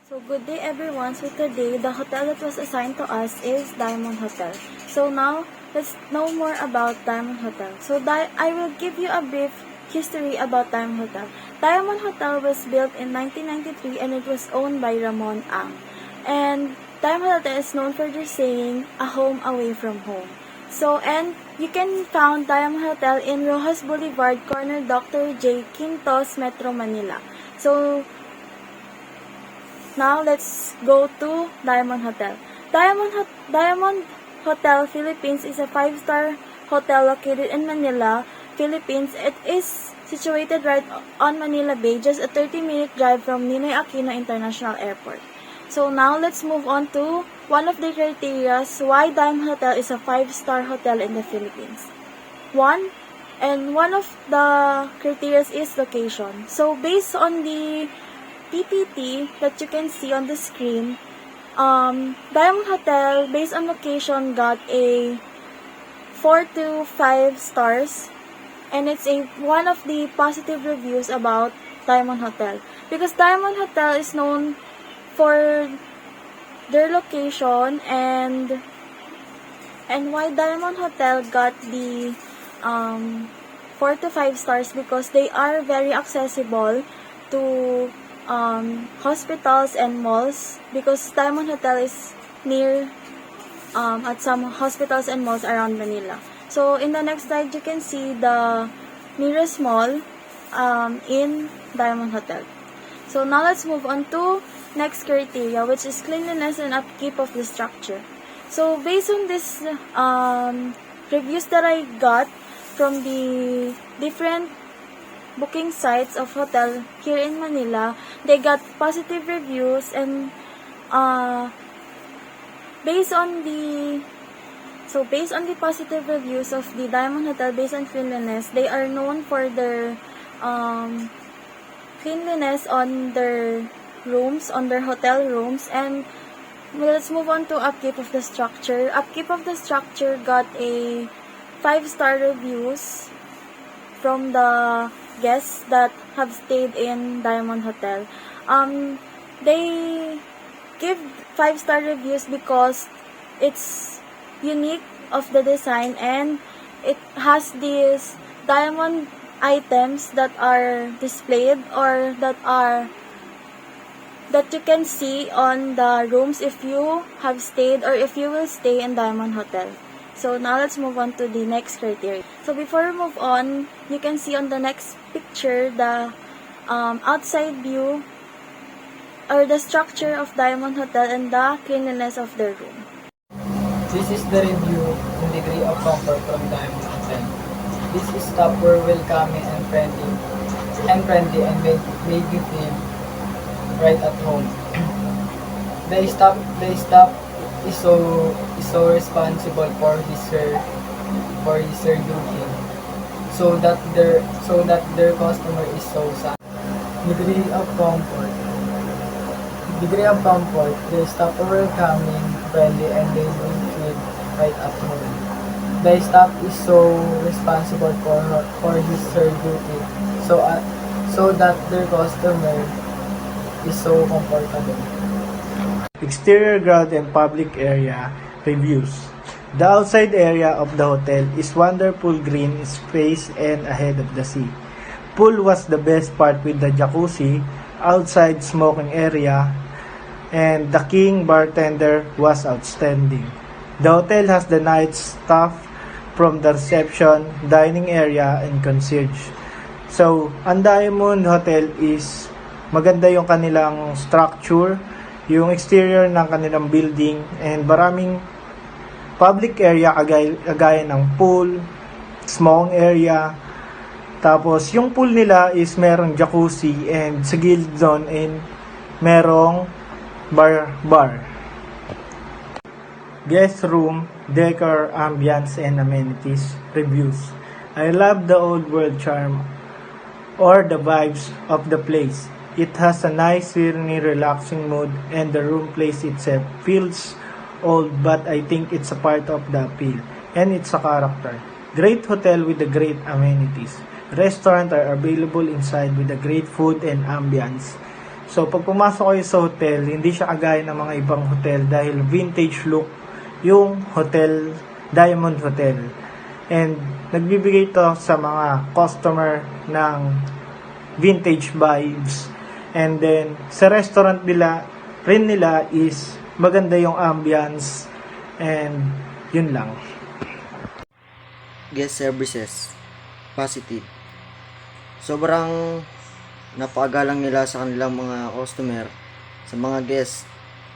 So good day everyone. So today the hotel that was assigned to us is Diamond Hotel. So now let's know more about Diamond Hotel. So I will give you a brief history about Diamond Hotel. Diamond Hotel was built in 1993 and it was owned by Ramon Ang. And Diamond Hotel is known for their saying, a home away from home. So, and you can find Diamond Hotel in Rojas Boulevard, corner Dr. J. Quintos, Metro Manila. So, now let's go to Diamond Hotel. Diamond Hotel Philippines is a 5-star hotel located in Manila, Philippines. It is situated right on Manila Bay, just a 30-minute drive from Ninoy Aquino International Airport. So now let's move on to one of the criteria why Diamond Hotel is a 5-star hotel in the Philippines. One of the criteria is location. So based on the PPT that you can see on the screen, Diamond Hotel, based on location, got a 4 to 5 stars, and it's one of the positive reviews about Diamond Hotel, because Diamond Hotel is known for their location, and why Diamond Hotel got the 4 to 5 stars, because they are very accessible to hospitals and malls, because Diamond Hotel is near at some hospitals and malls around Manila. So in the next slide, you can see the nearest mall in Diamond Hotel. So now let's move on to next criteria, which is cleanliness and upkeep of the structure. So based on this reviews that I got from the different booking sites of hotel here in Manila, they got positive reviews, and based on the positive reviews of the Diamond Hotel based on cleanliness, they are known for their cleanliness on their rooms, on their hotel rooms. And let's move on to upkeep of the structure. Upkeep of the structure got a 5-star reviews from the guests that have stayed in Diamond Hotel. They give 5-star reviews because it's unique of the design, and it has these diamond items that are displayed, or that you can see on the rooms if you have stayed or if you will stay in Diamond Hotel. So now let's move on to the next criteria. So before we move on, you can see on the next picture the outside view or the structure of Diamond Hotel and the cleanliness of their room. This is the review and degree of comfort from Diamond Hotel. This staff were welcoming and friendly and made you feel right at home. The staff is so responsible for his duty, so that their customer is so sad. Degree of comfort. The staff are welcoming, friendly, and they make you feel right at home. The staff is so responsible for his duty, so that their customer is so comfortable. Exterior ground and public area reviews. The outside area of the hotel is wonderful green space and ahead of the sea. Pool was the best part with the jacuzzi, outside smoking area, and the king bartender was outstanding. The hotel has the night staff from the reception, dining area, and concierge. So, ang Diamond Hotel is maganda yung kanilang structure, yung exterior ng kanilang building, and maraming public area kagaya ng pool, smoking area. Tapos yung pool nila is merong jacuzzi, and sa gilid doon merong bar. Guest room, decor, ambience, and amenities reviews. I love the old world charm or the vibes of the place. It has a nice, serene, relaxing mood, and the room place itself feels old, but I think it's a part of the appeal, and it's a character. Great hotel with the great amenities. Restaurants are available inside with a great food and ambience. So, pag pumasok kayo sa hotel, hindi siya kagaya ng mga ibang hotel dahil vintage look yung hotel, Diamond Hotel. And nagbibigay ito sa mga customer ng vintage vibes. And then, sa restaurant nila is maganda yung ambience. And yun lang. Guest services, positive. Sobrang napakagalang nila sa kanilang mga customer, sa mga guests,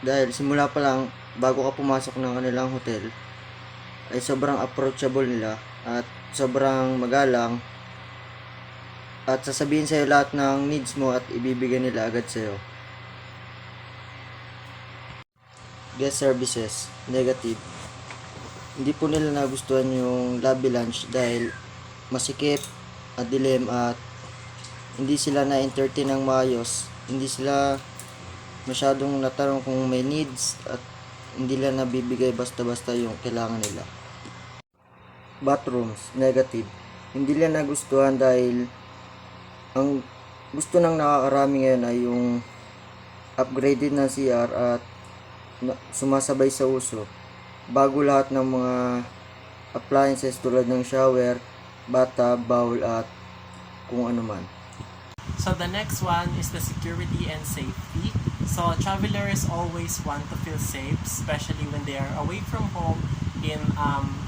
dahil simula pa lang bago ka pumasok ng kanilang hotel ay sobrang approachable nila at sobrang magalang at sasabihin sa'yo lahat ng needs mo at ibibigay nila agad sa'yo. Guest services, negative. Hindi po nila nagustuhan yung lobby lounge dahil masikip, madilim at hindi sila na-entertain ng maayos. Hindi sila masyadong natanong kung may needs at hindi lang nabibigay basta-basta yung kailangan nila. Bathrooms, negative. Hindi nila nagustuhan dahil ang gusto ng nakakarami ngayon ay yung upgraded na CR at sumasabay sa uso. Bago lahat ng mga appliances tulad ng shower, bathtub, bowl at kung ano man. So the next one is the security and safety. So travelers always want to feel safe, especially when they are away from home in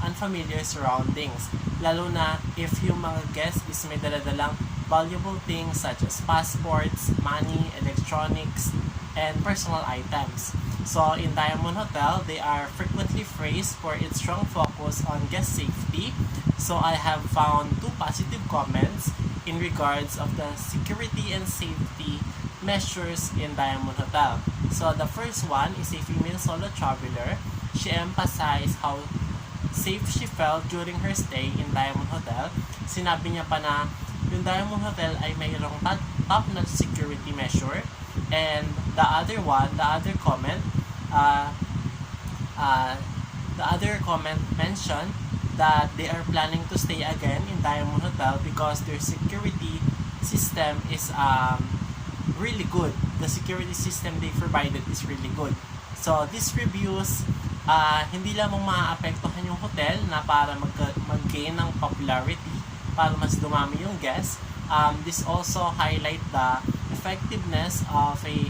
unfamiliar surroundings. Lalo na if yung mga guests is may daladalang valuable things such as passports, money, electronics, and personal items. So in Diamond Hotel, they are frequently praised for its strong focus on guest safety. So I have found 2 positive comments in regards of the security and safety measures in Diamond Hotel. So the first one is a female solo traveler. She emphasized how safe she felt during her stay in Diamond Hotel. Sinabi niya pa na yung Diamond Hotel ay mayroong top-notch security measure. And the other comment mentioned that they are planning to stay again in Diamond Hotel because their security system is really good. The security system they provided is really good. So these reviews, hindi lamang maaapektuhan yung hotel na para mag-gain ng popularity, para mas dumami yung guests. This also highlight the effectiveness of a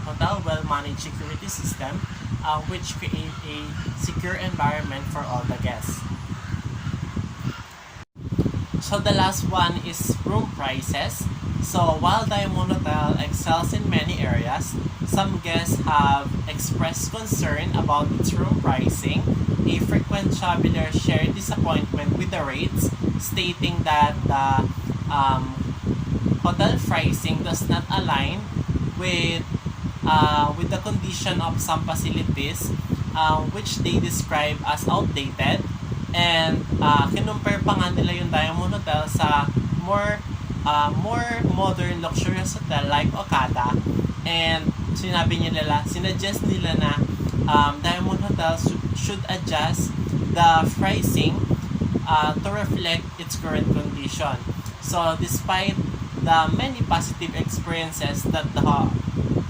hotel well-managed security system, which create a secure environment for all the guests. So the last one is room prices. So while Diamond Hotel excels in many areas, some guests have expressed concern about its room pricing. A frequent traveler shared disappointment with the rates, stating that the hotel pricing does not align with the condition of some facilities, which they describe as outdated. And kinumpare pa nga nila yung Diamond Hotel sa more modern luxurious hotel like Okada, and sinuggest nila na Diamond Hotel should adjust the pricing to reflect its current condition. So despite the many positive experiences that the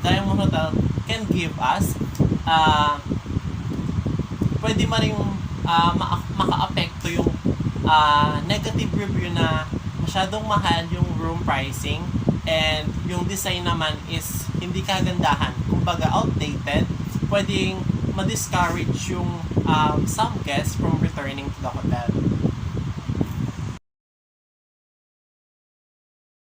Diamond Hotel can give us, pwede man rin maka-apekto yung negative review na masyadong mahal yung room pricing and yung design naman is hindi kagandahan, kumbaga outdated. Pwedeng ma-discourage yung some guests from returning to the hotel.